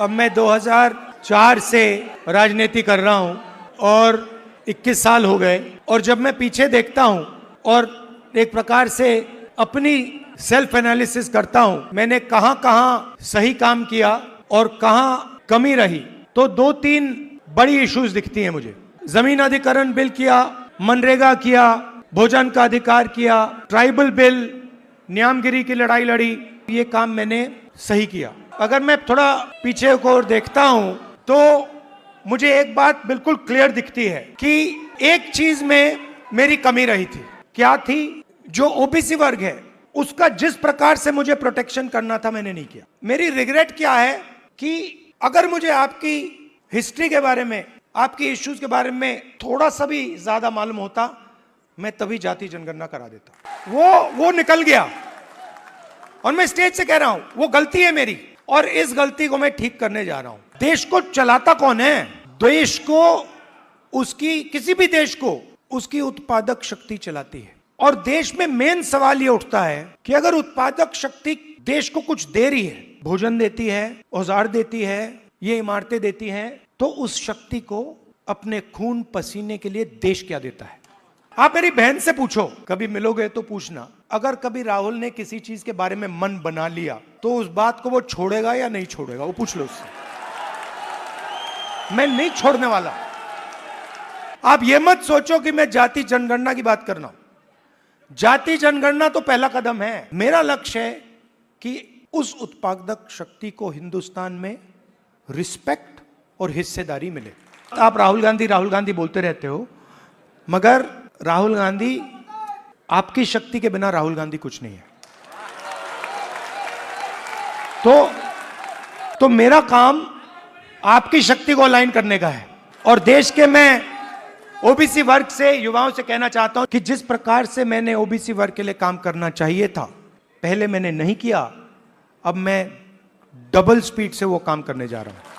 अब मैं 2004 से राजनीति कर रहा हूं और 21 साल हो गए। और जब मैं पीछे देखता हूं और एक प्रकार से अपनी सेल्फ एनालिसिस करता हूं, मैंने कहां कहां सही काम किया और कहां कमी रही, तो 2-3 बड़ी इश्यूज दिखती हैं मुझे। जमीन अधिग्रहण बिल किया, मनरेगा किया, भोजन का अधिकार किया, ट्राइबल बिल, न्यामगिरी की लड़ाई लड़ी, ये काम मैंने सही किया। अगर मैं थोड़ा पीछे को देखता हूं तो मुझे एक बात बिल्कुल क्लियर दिखती है कि एक चीज में मेरी कमी रही थी। क्या थी? जो ओबीसी वर्ग है उसका जिस प्रकार से मुझे प्रोटेक्शन करना था मैंने नहीं किया। मेरी रिग्रेट क्या है कि अगर मुझे आपकी हिस्ट्री के बारे में, आपकी इश्यूज के बारे में थोड़ा सा भी ज्यादा मालूम होता, मैं तभी जाति जनगणना करा देता। वो निकल गया और मैं स्टेज से कह रहा हूं वो गलती है मेरी और इस गलती को मैं ठीक करने जा रहा हूं। देश को चलाता कौन है? देश को उसकी, किसी भी देश को उसकी उत्पादक शक्ति चलाती है। और देश में मेन सवाल ये उठता है कि अगर उत्पादक शक्ति देश को कुछ दे रही है, भोजन देती है, औजार देती है, ये इमारतें देती हैं, तो उस शक्ति को अपने खून पसीने के लिए देश क्या देता है? आप मेरी बहन से पूछो, कभी मिलोगे तो पूछना, अगर कभी राहुल ने किसी चीज के बारे में मन बना लिया तो उस बात को वो छोड़ेगा या नहीं छोड़ेगा? वो पूछ लो उससे। मैं नहीं छोड़ने वाला। आप ये मत सोचो कि मैं जाति जनगणना की बात करना हूं। जाति जनगणना तो पहला कदम है। मेरा लक्ष्य है कि उस उत्पादक शक्ति को हिंदुस्तान में रिस्पेक्ट और हिस्सेदारी मिले। आप राहुल गांधी बोलते रहते हो, मगर राहुल गांधी, आपकी शक्ति के बिना राहुल गांधी कुछ नहीं है। तो मेरा काम आपकी शक्ति को अलाइन करने का है। और देश के मैं ओबीसी वर्ग से, युवाओं से कहना चाहता हूं कि जिस प्रकार से मैंने ओबीसी वर्ग के लिए काम करना चाहिए था, पहले मैंने नहीं किया, अब मैं डबल स्पीड से वो काम करने जा रहा हूं।